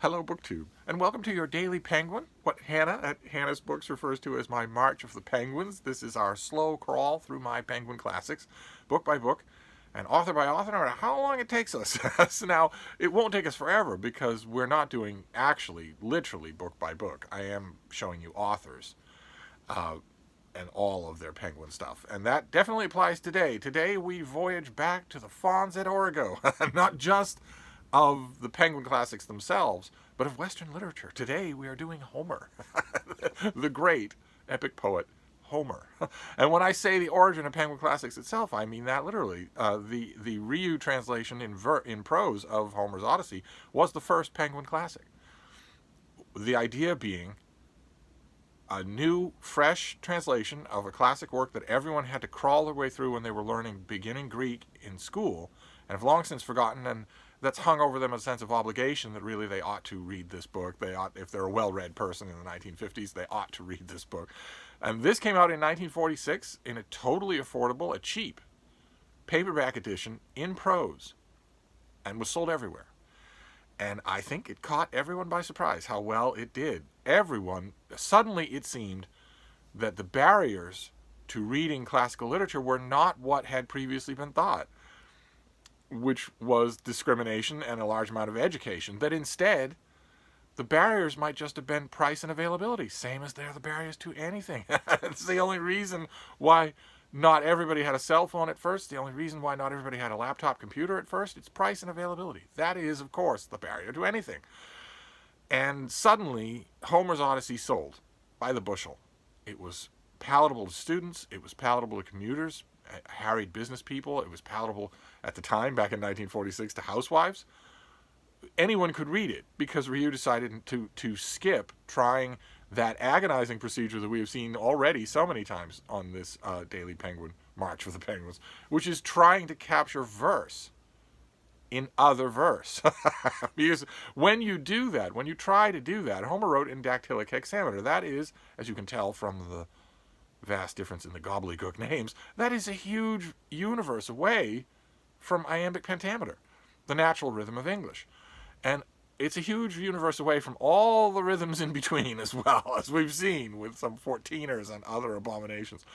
Hello, BookTube, and welcome to your Daily Penguin, what Hannah at Hannah's Books refers to as my March of the Penguins. This is our slow crawl through my Penguin classics, book by book, and author by author, no matter how long it takes us. So now, it won't take us forever because we're not doing actually, literally, book by book. I am showing you authors and all of their Penguin stuff, and that definitely applies today. Today, we voyage back to the fawns at Origo, not just of the Penguin classics themselves, but of Western literature. Today we are doing Homer, the great epic poet Homer. And when I say the origin of Penguin classics itself, I mean that literally. The Rieu translation in prose of Homer's Odyssey was the first Penguin classic. The idea being a new, fresh translation of a classic work that everyone had to crawl their way through when they were learning beginning Greek in school, and have long since forgotten, and that's hung over them a sense of obligation that really they ought to read this book. They ought, if they're a well-read person in the 1950s, they ought to read this book. And this came out in 1946 in a totally affordable, a cheap paperback edition in prose, and was sold everywhere. And I think it caught everyone by surprise how well it did. Everyone, suddenly it seemed that the barriers to reading classical literature were not what had previously been thought, which was discrimination and a large amount of education, that instead the barriers might just have been price and availability, same as they're the barriers to anything. It's the only reason why not everybody had a cell phone at first, the only reason why not everybody had a laptop computer at first. It's price and availability. That is, of course, the barrier to anything. And suddenly, Homer's Odyssey sold by the bushel. It was palatable to students, it was palatable to commuters, harried business people, it was palatable at the time, back in 1946, to housewives. Anyone could read it because Rieu decided to skip trying that agonizing procedure that we have seen already so many times on this Daily Penguin March for the Penguins, which is trying to capture verse in other verse. Because when you do that, when you try to do that, Homer wrote in dactylic hexameter. That is, as you can tell from the vast difference in the gobbledygook names, that is a huge universe away from iambic pentameter, the natural rhythm of English. And it's a huge universe away from all the rhythms in between as well, as we've seen with some 14ers and other abominations.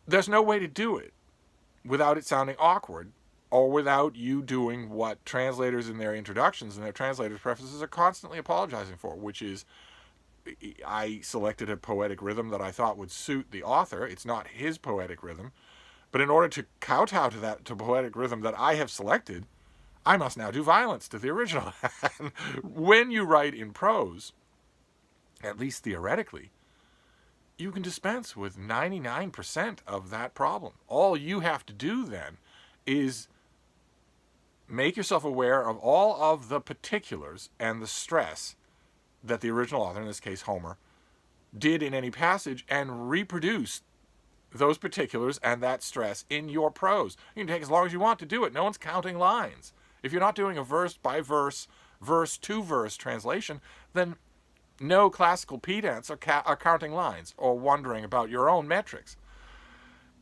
There's no way to do it without it sounding awkward, or without you doing what translators in their introductions and their translators' prefaces are constantly apologizing for, which is, I selected a poetic rhythm that I thought would suit the author. It's not his poetic rhythm. But in order to kowtow to that poetic rhythm that I have selected, I must now do violence to the original. When you write in prose, at least theoretically, you can dispense with 99% of that problem. All you have to do then is make yourself aware of all of the particulars and the stress that the original author, in this case Homer, did in any passage, and reproduce those particulars and that stress in your prose. You can take as long as you want to do it. No one's counting lines. If you're not doing a verse by verse, verse to verse translation, then no classical pedants are counting lines or wondering about your own metrics.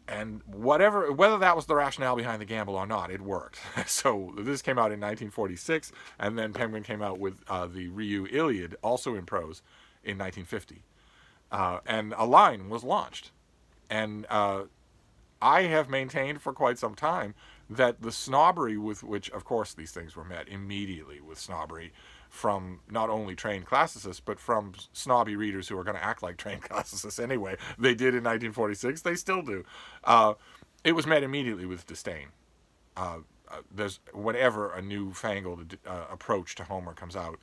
And whether that was the rationale behind the gamble or not, it worked. So this came out in 1946, and then Penguin came out with the Rieu Iliad, also in prose, in 1950. And a line was launched. And I have maintained for quite some time that the snobbery with which, of course, these things were met immediately with snobbery from not only trained classicists, but from snobby readers who are going to act like trained classicists anyway. They did in 1946. They still do. It was met immediately with disdain. There's whenever a newfangled approach to Homer comes out,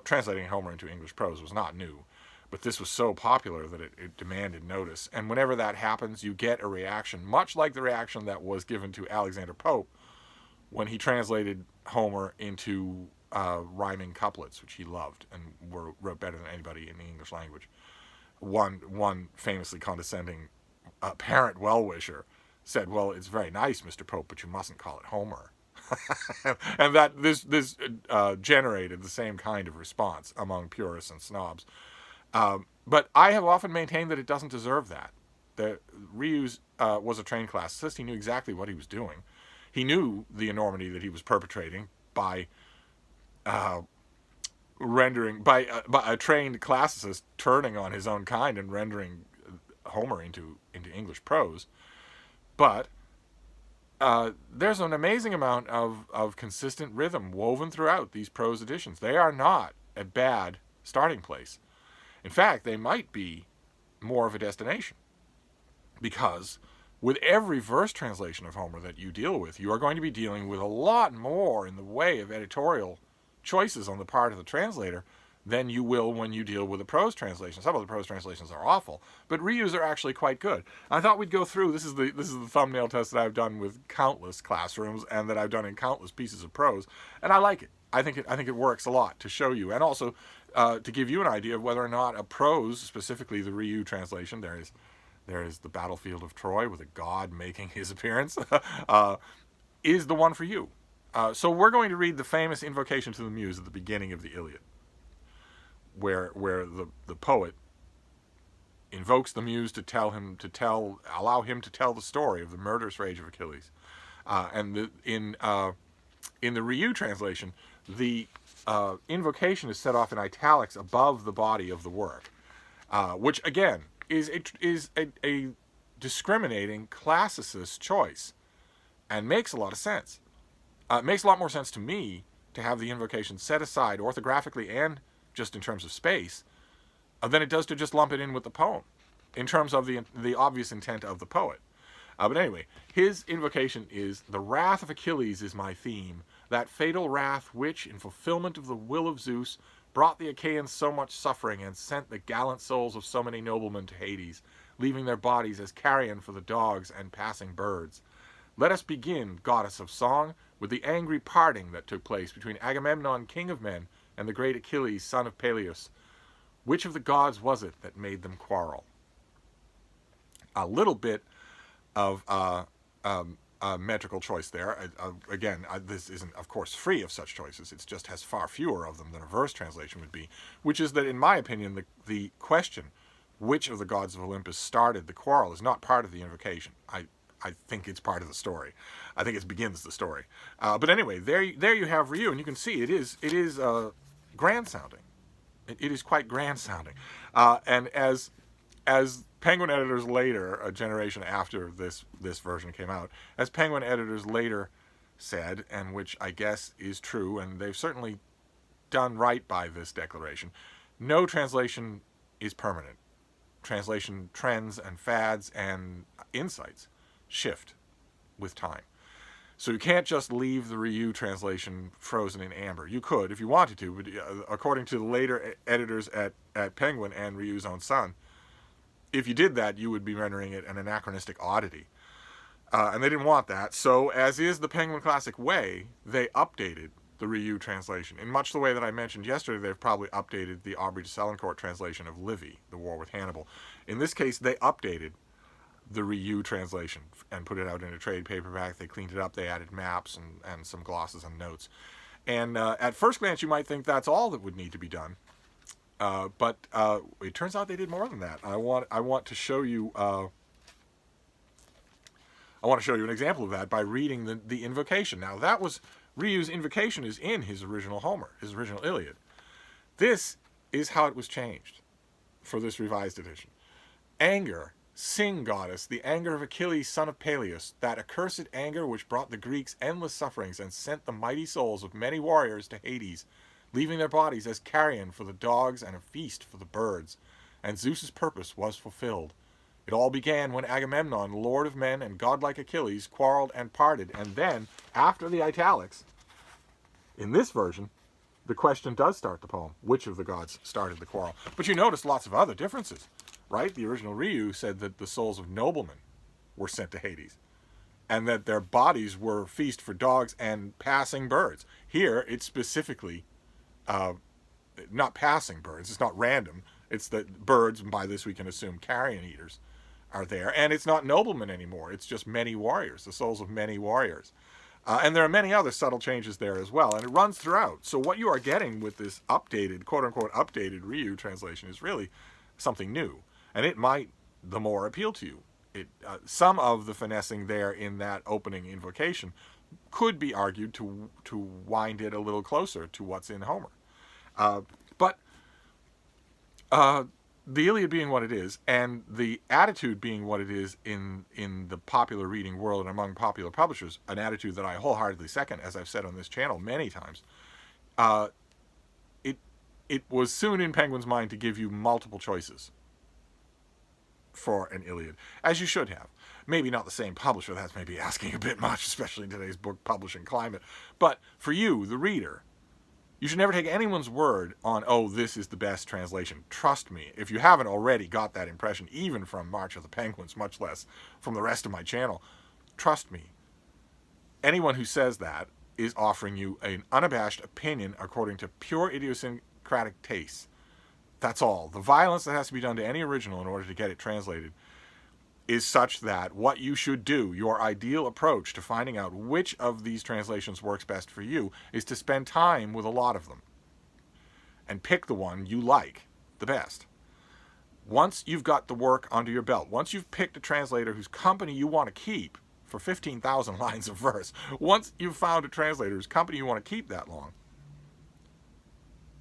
translating Homer into English prose was not new. But this was so popular that it demanded notice. And whenever that happens, you get a reaction, much like the reaction that was given to Alexander Pope when he translated Homer into rhyming couplets, which he loved and wrote better than anybody in the English language. One famously condescending parent well-wisher said, "Well, it's very nice, Mr. Pope, but you mustn't call it Homer." And that this generated the same kind of response among purists and snobs. But I have often maintained that it doesn't deserve that. Rieu was a trained classicist. He knew exactly what he was doing. He knew the enormity that he was perpetrating by rendering by a trained classicist turning on his own kind and rendering Homer into English prose. But there's an amazing amount of consistent rhythm woven throughout these prose editions. They are not a bad starting place. In fact, they might be more of a destination, because with every verse translation of Homer that you deal with, you are going to be dealing with a lot more in the way of editorial choices on the part of the translator than you will when you deal with a prose translation. Some of the prose translations are awful, but Rieu's are actually quite good. I thought we'd go through. This is the thumbnail test that I've done with countless classrooms and that I've done in countless pieces of prose, and I like it. I think it works a lot to show you, and also to give you an idea of whether or not a prose, specifically the Rieu translation, there is the battlefield of Troy with a god making his appearance, is the one for you. So we're going to read the famous invocation to the muse at the beginning of the Iliad, where the poet invokes the muse to allow him to tell the story of the murderous rage of Achilles. And in the Rieu translation, the invocation is set off in italics above the body of the work, which again is a discriminating classicist choice, and makes a lot of sense. It makes a lot more sense to me to have the invocation set aside orthographically and just in terms of space than it does to just lump it in with the poem, in terms of the obvious intent of the poet. But anyway, his invocation is, "The wrath of Achilles is my theme, that fatal wrath which, in fulfillment of the will of Zeus, brought the Achaeans so much suffering and sent the gallant souls of so many noblemen to Hades, leaving their bodies as carrion for the dogs and passing birds. Let us begin, goddess of song, with the angry parting that took place between Agamemnon, king of men, and the great Achilles, son of Peleus. Which of the gods was it that made them quarrel?" A little bit of metrical choice there. Again, this isn't, of course, free of such choices. It just has far fewer of them than a verse translation would be, which is that, in my opinion, the question, which of the gods of Olympus started the quarrel, is not part of the invocation. I think it's part of the story. I think it begins the story. But anyway, there you have Rieu, and you can see it is grand sounding. It is quite grand sounding. And as Penguin editors later, a generation after this version came out, as Penguin editors later said, and which I guess is true, and they've certainly done right by this declaration, no translation is permanent. Translation trends and fads and insights shift with time. So you can't just leave the Rieu translation frozen in amber. You could if you wanted to, but according to the later editors at Penguin and Rieu's own son, if you did that, you would be rendering it an anachronistic oddity. And they didn't want that. So, as is the Penguin Classic way, they updated the Rieu translation. In much the way that I mentioned yesterday, they've probably updated the Aubrey de Selincourt translation of Livy, The War with Hannibal. In this case, they updated the Rieu translation and put it out in a trade paperback. They cleaned it up. They added maps and some glosses and notes. And at first glance, you might think that's all that would need to be done. But it turns out they did more than that. I want to show you. I want to show you an example of that by reading the invocation. Now, that was Rieu's invocation is in his original Homer, his original Iliad. This is how it was changed for this revised edition. Anger, sing, goddess, the anger of Achilles, son of Peleus, that accursed anger which brought the Greeks endless sufferings and sent the mighty souls of many warriors to Hades, leaving their bodies as carrion for the dogs and a feast for the birds. And Zeus's purpose was fulfilled. It all began when Agamemnon, lord of men and godlike Achilles, quarreled and parted. And then, after the italics, in this version, the question does start the poem. Which of the gods started the quarrel? But you notice lots of other differences, right? The original Rieu said that the souls of noblemen were sent to Hades, and that their bodies were feast for dogs and passing birds. Here, it's specifically not passing birds. It's not random. It's that birds, and by this we can assume carrion eaters, are there. And it's not noblemen anymore. It's just many warriors, the souls of many warriors. And there are many other subtle changes there as well. And it runs throughout. So what you are getting with this updated, quote-unquote updated Rieu translation is really something new. And it might the more appeal to you. Some of the finessing there in that opening invocation could be argued to wind it a little closer to what's in Homer. But the Iliad being what it is, and the attitude being what it is in the popular reading world and among popular publishers, an attitude that I wholeheartedly second, as I've said on this channel many times, it was soon in Penguin's mind to give you multiple choices for an Iliad, as you should have. Maybe not the same publisher, that's maybe asking a bit much, especially in today's book publishing climate. But for you, the reader, you should never take anyone's word on, oh, this is the best translation. Trust me, if you haven't already got that impression, even from March of the Penguins, much less from the rest of my channel, trust me, anyone who says that is offering you an unabashed opinion according to pure idiosyncratic tastes. That's all. The violence that has to be done to any original in order to get it translated is such that what you should do, your ideal approach to finding out which of these translations works best for you, is to spend time with a lot of them and pick the one you like the best. Once you've got the work under your belt, once you've picked a translator whose company you want to keep for 15,000 lines of verse, once you've found a translator whose company you want to keep that long,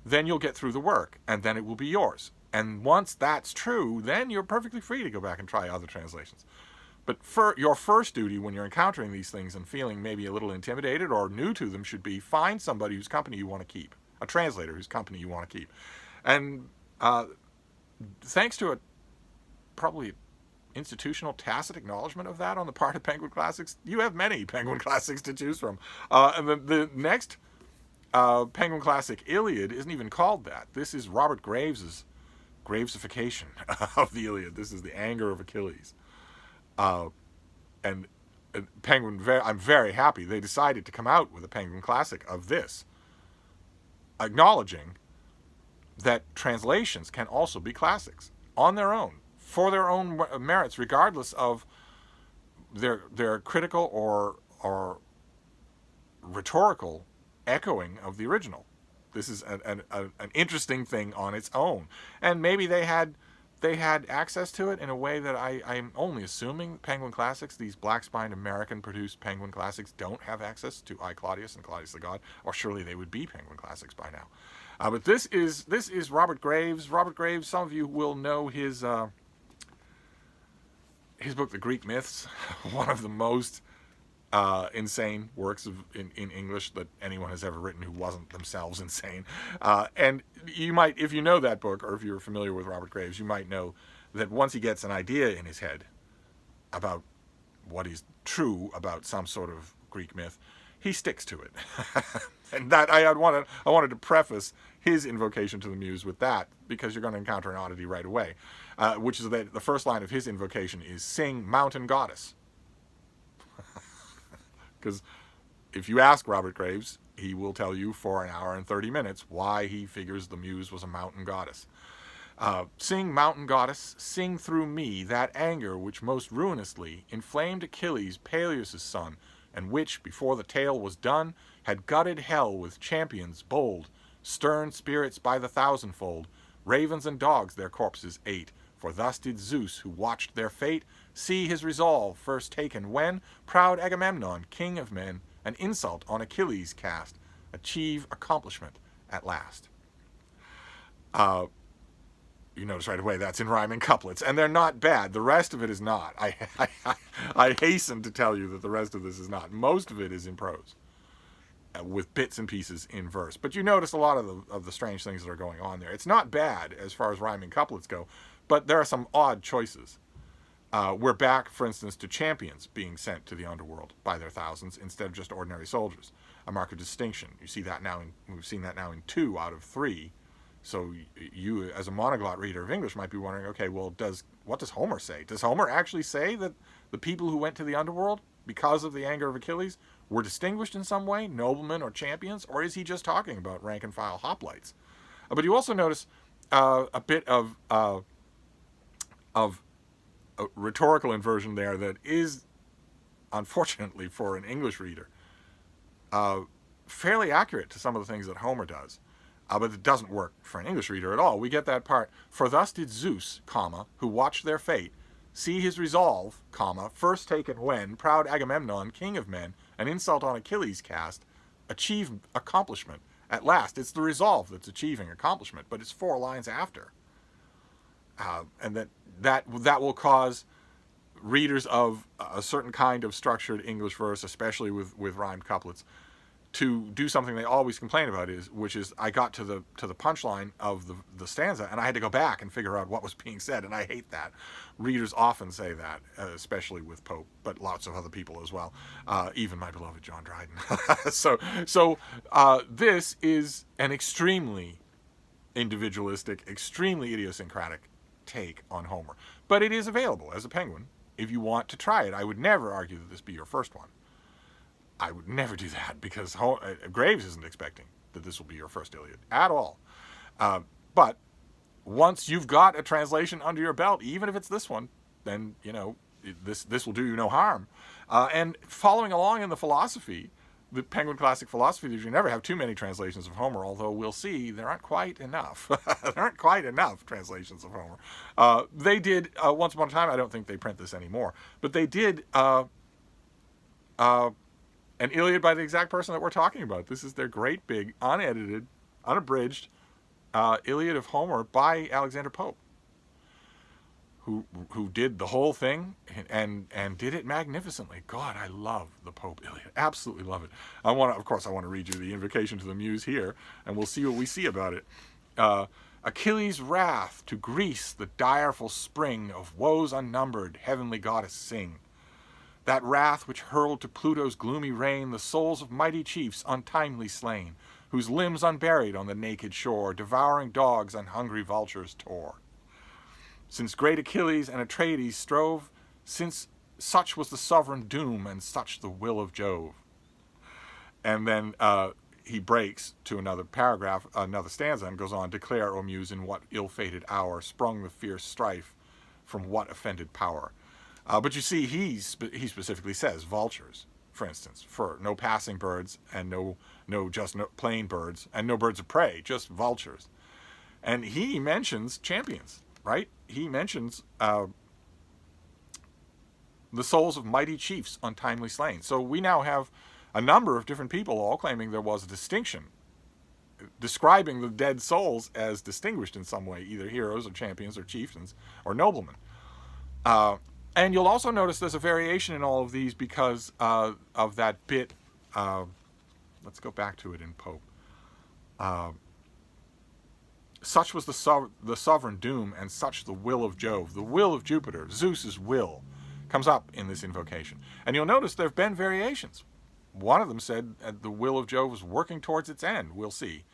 then you'll get through the work, and then it will be yours. And once that's true, then you're perfectly free to go back and try other translations. But for your first duty when you're encountering these things and feeling maybe a little intimidated or new to them should be find somebody whose company you want to keep, a translator whose company you want to keep. And thanks to a probably institutional tacit acknowledgement of that on the part of Penguin Classics, you have many Penguin Classics to choose from. And the next Penguin Classic Iliad isn't even called that. This is Robert Graves's Gravesification of the Iliad. This is the anger of Achilles. And Penguin, I'm very happy they decided to come out with a Penguin Classic of this, acknowledging that translations can also be classics on their own, for their own merits, regardless of their critical or rhetorical echoing of the original. This is an interesting thing on its own, and maybe they had access to it in a way that I'm only assuming Penguin Classics, these black-spined American-produced Penguin Classics, don't have access to I, Claudius and Claudius the God, or surely they would be Penguin Classics by now. But this is Robert Graves. Robert Graves, some of you will know his book, The Greek Myths, one of the most insane works in English that anyone has ever written who wasn't themselves insane. And you might, if you know that book, or if you're familiar with Robert Graves, you might know that once he gets an idea in his head about what is true about some sort of Greek myth, he sticks to it. And that I wanted to preface his invocation to the muse with that, because you're going to encounter an oddity right away, which is that the first line of his invocation is "Sing, Mountain Goddess." Because if you ask Robert Graves, he will tell you for an hour and 30 minutes why he figures the muse was a mountain goddess. Sing, mountain goddess, sing through me that anger which most ruinously inflamed Achilles, Peleus' son, and which, before the tale was done, had gutted hell with champions bold, stern spirits by the thousandfold, ravens and dogs their corpses ate. For thus did Zeus, who watched their fate, see his resolve first taken when proud Agamemnon, king of men, an insult on Achilles cast, achieve accomplishment at last. You notice right away that's in rhyming couplets, and they're not bad. The rest of it is not. I hasten to tell you that the rest of this is not. Most of it is in prose, with bits and pieces in verse. But you notice a lot of the strange things that are going on there. It's not bad as far as rhyming couplets go, but there are some odd choices. We're back, for instance, to champions being sent to the underworld by their thousands instead of just ordinary soldiers. A mark of distinction. You see that now. We've seen that now in 2 out of 3. So you, as a monoglot reader of English, might be wondering, okay, well, what does Homer say? Does Homer actually say that the people who went to the underworld because of the anger of Achilles were distinguished in some way, noblemen or champions, or is he just talking about rank and file hoplites? But you also notice a bit of a rhetorical inversion there that is, unfortunately for an English reader, fairly accurate to some of the things that Homer does. But it doesn't work for an English reader at all. We get that part, for thus did Zeus, comma, who watched their fate, see his resolve, comma, first taken when proud Agamemnon, king of men, an insult on Achilles cast, achieve accomplishment At last, it's the resolve that's achieving accomplishment, but it's 4 lines after. And that will cause readers of a certain kind of structured English verse, especially with rhymed couplets, to do something they always complain about, which is I got to the punchline of the stanza and I had to go back and figure out what was being said, and I hate that. Readers often say that, especially with Pope, but lots of other people as well, even my beloved John Dryden. So this is an extremely individualistic, extremely idiosyncratic take on Homer, but it is available as a Penguin if you want to try it. I would never argue that this be your first one. I would never do that, because Graves isn't expecting that this will be your first Iliad at all. But once you've got a translation under your belt, even if it's this one, then, you know, this will do you no harm. And following along in the philosophy, the Penguin Classic philosophy, that you never have too many translations of Homer, although we'll see there aren't quite enough. There aren't quite enough translations of Homer. They did, once upon a time, I don't think they print this anymore, but they did an Iliad by the exact person that we're talking about. This is their great big, unedited, unabridged Iliad of Homer by Alexander Pope, who did the whole thing and did it magnificently. God, I love the Pope Iliad. Absolutely love it. Of course, I want to read you the invocation to the Muse here, and we'll see what we see about it. Achilles' wrath to Greece, the direful spring of woes unnumbered, heavenly goddess sing. That wrath which hurled to Pluto's gloomy reign the souls of mighty chiefs untimely slain, whose limbs unburied on the naked shore devouring dogs and hungry vultures tore. Since great Achilles and Atreides strove, since such was the sovereign doom and such the will of Jove. And then he breaks to another paragraph, another stanza, and goes on, declare, O Muse, in what ill-fated hour sprung the fierce strife, from what offended power. But you see, he specifically says vultures, for instance, for no passing birds and no plain birds and no birds of prey, just vultures. And he mentions champions, right? He mentions the souls of mighty chiefs untimely slain. So we now have a number of different people all claiming there was a distinction, describing the dead souls as distinguished in some way, either heroes or champions or chieftains or noblemen. And you'll also notice there's a variation in all of these because of that bit. Let's go back to it in Pope. Such was the sovereign doom, and such the will of Jove. The will of Jupiter, Zeus's will, comes up in this invocation. And you'll notice there have been variations. One of them said the will of Jove was working towards its end. We'll see.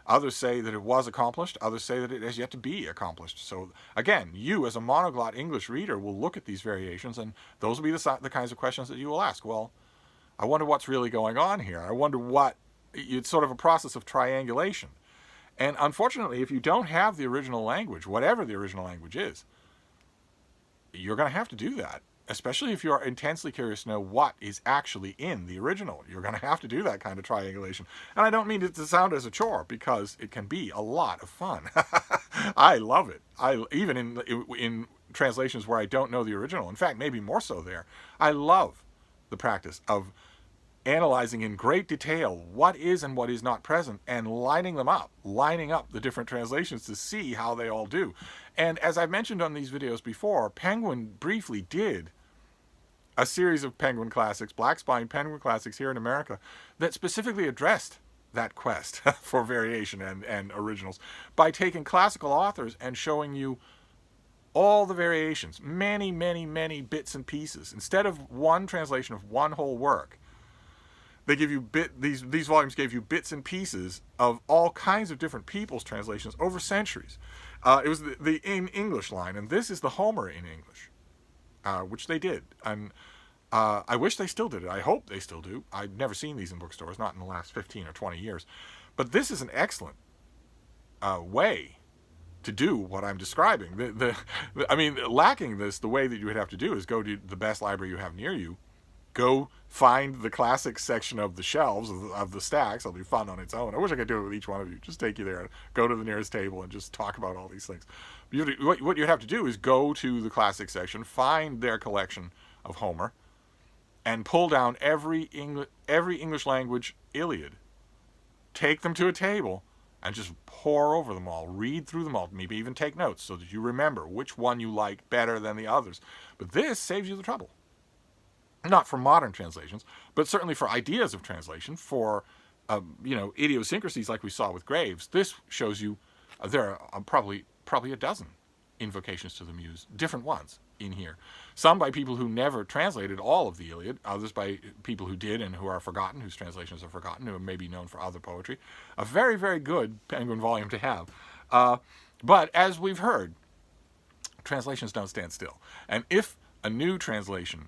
Others say that it was accomplished. Others say that it has yet to be accomplished. So, again, you as a monoglot English reader will look at these variations, and those will be the kinds of questions that you will ask. Well, I wonder what's really going on here. I wonder what... It's sort of a process of triangulation. And unfortunately, if you don't have the original language, whatever the original language is, you're going to have to do that. Especially if you're intensely curious to know what is actually in the original. You're going to have to do that kind of triangulation. And I don't mean it to sound as a chore, because it can be a lot of fun. I love it. Even in translations where I don't know the original, in fact, maybe more so there, I love the practice of analyzing in great detail what is and what is not present, and lining up the different translations to see how they all do. And as I've mentioned on these videos before, Penguin briefly did a series of Penguin Classics, Black Spine Penguin Classics here in America, that specifically addressed that quest for variation and originals by taking classical authors and showing you all the variations, many, many, many bits and pieces. Instead of one translation of one whole work, they give you these volumes gave you bits and pieces of all kinds of different people's translations over centuries. It was the in English line, and this is the Homer in English, which they did. And I wish they still did it. I hope they still do. I've never seen these in bookstores, not in the last 15 or 20 years. But this is an excellent way to do what I'm describing. I mean, lacking this, the way that you would have to do is go to the best library you have near you, go find the classics section of the shelves of the stacks. It'll be fun on its own. I wish I could do it with each one of you. Just take you there, go to the nearest table, and just talk about all these things. What you'd have to do is go to the classics section, find their collection of Homer, and pull down every English language Iliad take them to a table and just pore over them all, read through them all, maybe even take notes so that you remember which one you like better than the others. But this saves you the trouble. Not for modern translations, but certainly for ideas of translation, for idiosyncrasies like we saw with Graves. This shows you there are probably a dozen invocations to the muse, different ones in here. Some by people who never translated all of the Iliad, others by people who did and who are forgotten, whose translations are forgotten, who may be known for other poetry. A very, very good Penguin volume to have. But as we've heard, translations don't stand still. And if a new translation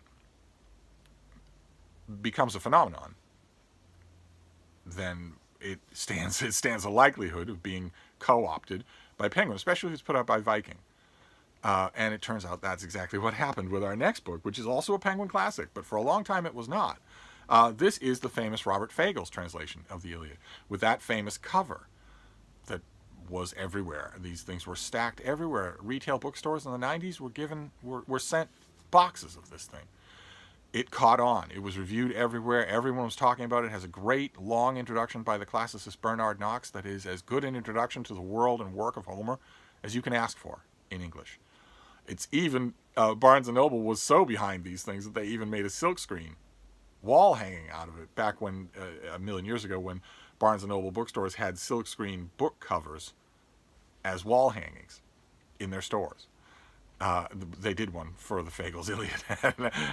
becomes a phenomenon, then it stands a likelihood of being co-opted by Penguin, especially if it's put out by Viking. And it turns out that's exactly what happened with our next book, which is also a Penguin classic, but for a long time it was not. This is the famous Robert Fagles translation of the Iliad, with that famous cover that was everywhere. These things were stacked everywhere. Retail bookstores in the 90s were sent boxes of this thing. It caught on. It was reviewed everywhere. Everyone was talking about it. It has a great long introduction by the classicist Bernard Knox that is as good an introduction to the world and work of Homer as you can ask for in English. It's even, Barnes & Noble was so behind these things that they even made a silkscreen wall hanging out of it back when, a million years ago, when Barnes & Noble bookstores had silkscreen book covers as wall hangings in their stores. They did one for the Fagles Iliad.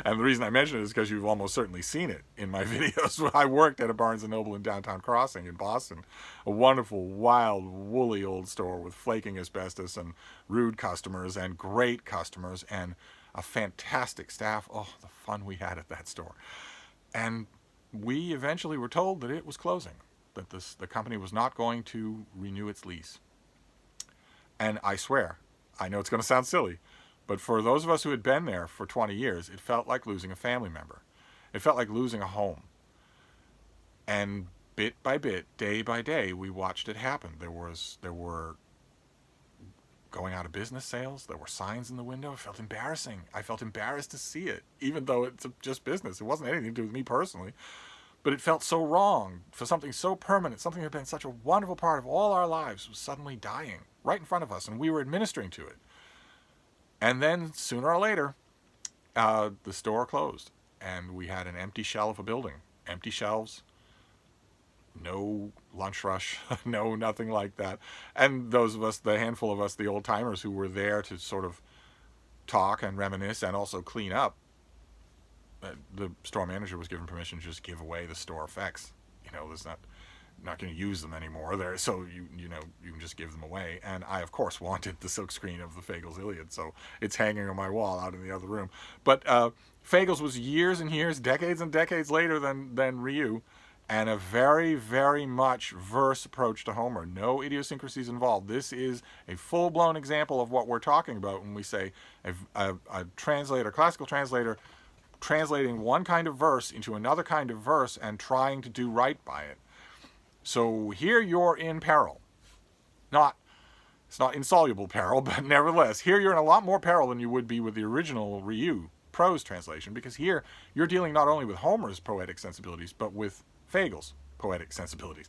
And the reason I mention it is because you've almost certainly seen it in my videos. I worked at a Barnes & Noble in Downtown Crossing in Boston. A wonderful, wild, woolly old store with flaking asbestos and rude customers and great customers and a fantastic staff. Oh, the fun we had at that store. And we eventually were told that it was closing, that the company was not going to renew its lease. And I swear, I know it's going to sound silly, but for those of us who had been there for 20 years, it felt like losing a family member. It felt like losing a home. And bit by bit, day by day, we watched it happen. There were going out of business sales. There were signs in the window. It felt embarrassing. I felt embarrassed to see it, even though it's just business. It wasn't anything to do with me personally. But it felt so wrong for something so permanent, something that had been such a wonderful part of all our lives was suddenly dying right in front of us, and we were administering to it. And then, sooner or later, the store closed, and we had an empty shell of a building. Empty shelves, no lunch rush, no nothing like that. And those of us, the handful of us, the old-timers who were there to sort of talk and reminisce and also clean up, the store manager was given permission to just give away the store effects. There's not going to use them anymore there, so you can just give them away. And I, of course, wanted the silkscreen of the Fagles Iliad, so it's hanging on my wall out in the other room. But Fagles was years and years, decades and decades later than Rieu, and a very, very much verse approach to Homer. No idiosyncrasies involved. This is a full-blown example of what we're talking about when we say a translator, classical translator, translating one kind of verse into another kind of verse and trying to do right by it. So here you're in peril. It's not insoluble peril, but nevertheless, here you're in a lot more peril than you would be with the original Rieu prose translation, because here you're dealing not only with Homer's poetic sensibilities, but with Fagles' poetic sensibilities.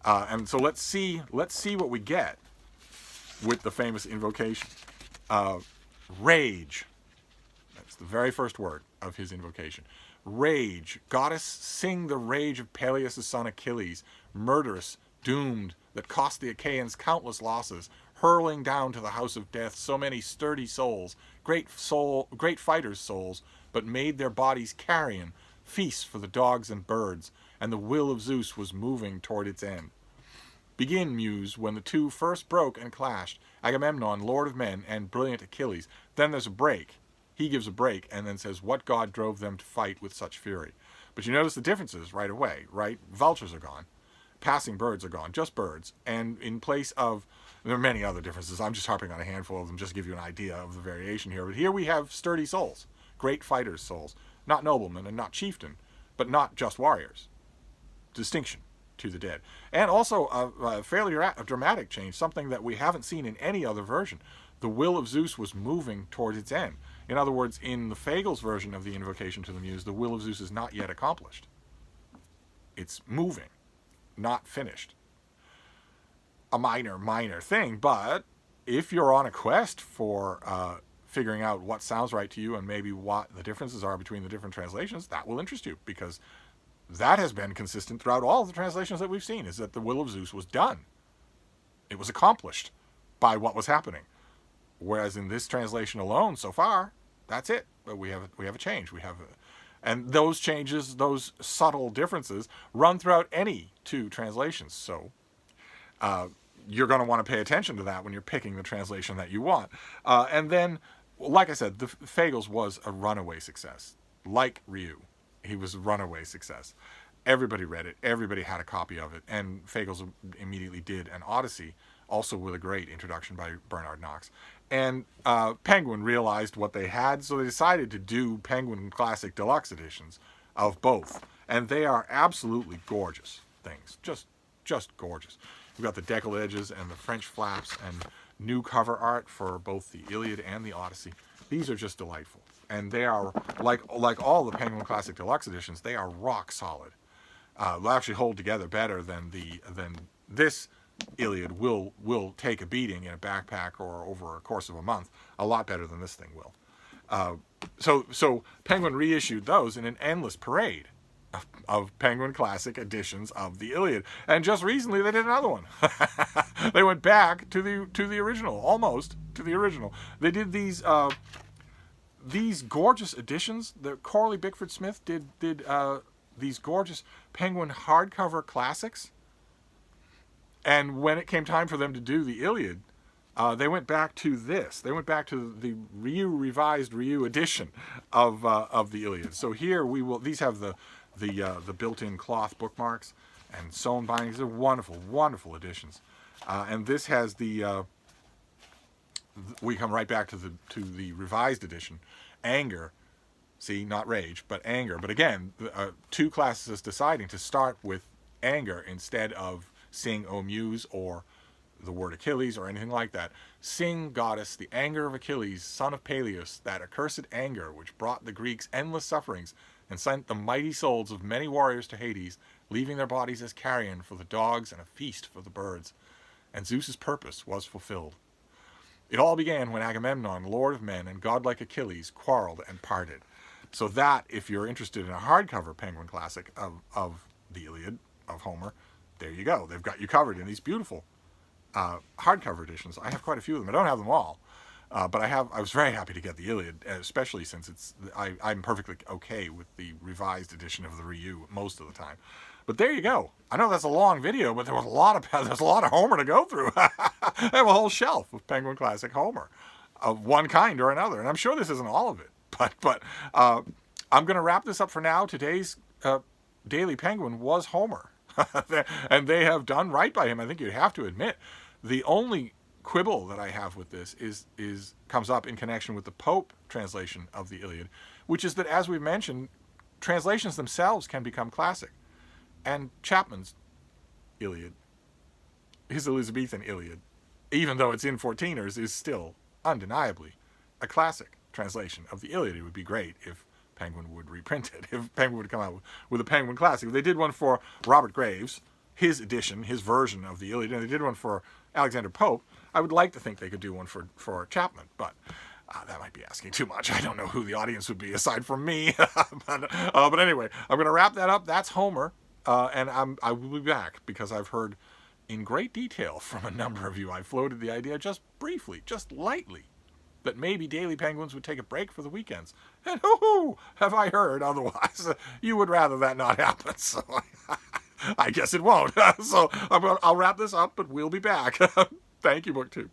And so let's see what we get with the famous invocation. Rage. That's the very first word of his invocation. Rage. Goddess, sing the rage of Peleus' son Achilles, murderous, doomed, that cost the Achaeans countless losses, hurling down to the house of death so many sturdy souls, great fighters' souls, but made their bodies carrion, feasts for the dogs and birds, and the will of Zeus was moving toward its end. Begin, muse, when the two first broke and clashed, Agamemnon, lord of men, and brilliant Achilles. Then there's a break. He gives a break and then says, what god drove them to fight with such fury? But you notice the differences right away, right? Vultures are gone. Passing birds are gone, just birds. And in place of, there are many other differences. I'm just harping on a handful of them just to give you an idea of the variation here. But here we have sturdy souls, great fighters' souls. Not noblemen and not chieftain, but not just warriors. Distinction to the dead. And also a fairly dramatic change, something that we haven't seen in any other version. The will of Zeus was moving towards its end. In other words, in the Fagles version of the invocation to the muse, the will of Zeus is not yet accomplished. It's moving, not finished. a minor thing, but if you're on a quest for figuring out what sounds right to you and maybe what the differences are between the different translations, that will interest you, because that has been consistent throughout all the translations that we've seen, is that the will of Zeus was done. It was accomplished by what was happening. Whereas in this translation alone, so far, that's it. But we have a change. And those changes, those subtle differences, run throughout any two translations. So you're going to want to pay attention to that when you're picking the translation that you want. And then, like I said, the Fagles was a runaway success. Like Rieu, he was a runaway success. Everybody read it. Everybody had a copy of it. And Fagles immediately did an Odyssey, also with a great introduction by Bernard Knox. And Penguin realized what they had, so they decided to do Penguin Classic Deluxe editions of both. And they are absolutely gorgeous things. Just gorgeous. We've got the decal edges and the French flaps and new cover art for both the Iliad and the Odyssey. These are just delightful. And they are, like all the Penguin Classic Deluxe editions, they are rock solid. They'll actually hold together better than this Iliad will take a beating in a backpack or over a course of a month, a lot better than this thing will. So Penguin reissued those in an endless parade of Penguin Classic editions of the Iliad, and just recently they did another one. They went back to the original, almost to the original. They did these gorgeous editions. The Corley Bickford Smith did these gorgeous Penguin hardcover classics. And when it came time for them to do the Iliad, they went back to this. They went back to the revised Rieu edition of the Iliad. So here these have the built-in cloth bookmarks and sewn bindings. They're wonderful, wonderful editions. And this has we come right back to the revised edition. Anger, see, not rage, but anger. But again, two classicists deciding to start with anger instead of sing O Muse or the word Achilles or anything like that. Sing, goddess, the anger of Achilles, son of Peleus, that accursed anger which brought the Greeks endless sufferings and sent the mighty souls of many warriors to Hades, leaving their bodies as carrion for the dogs and a feast for the birds. And Zeus's purpose was fulfilled. It all began when Agamemnon, lord of men, and godlike Achilles quarreled and parted. So that, if you're interested in a hardcover Penguin Classic of the Iliad, of Homer, there you go. They've got you covered in these beautiful hardcover editions. I have quite a few of them. I don't have them all, but I was very happy to get the Iliad, especially since I'm perfectly okay with the revised edition of the Rieu most of the time. But there you go. I know that's a long video, but there's a lot of Homer to go through. I have a whole shelf of Penguin Classic Homer, of one kind or another, and I'm sure this isn't all of it. But I'm going to wrap this up for now. Today's Daily Penguin was Homer. And they have done right by him, I think you'd have to admit. The only quibble that I have with this comes up in connection with the Pope translation of the Iliad, which is that, as we've mentioned, translations themselves can become classic. And Chapman's Iliad, his Elizabethan Iliad, even though it's in 14ers, is still undeniably a classic translation of the Iliad. It would be great if Penguin would reprint it, if Penguin would come out with a Penguin Classic. They did one for Robert Graves, his edition, his version of the Iliad, and they did one for Alexander Pope. I would like to think they could do one for Chapman, but that might be asking too much. I don't know who the audience would be aside from me. But anyway, I'm going to wrap that up. That's Homer, and I will be back because I've heard in great detail from a number of you. I floated the idea just briefly, just lightly, that maybe Daily Penguins would take a break for the weekends. And have I heard otherwise? You would rather that not happen, so I guess it won't. So I'll wrap this up, but we'll be back. Thank you, BookTube.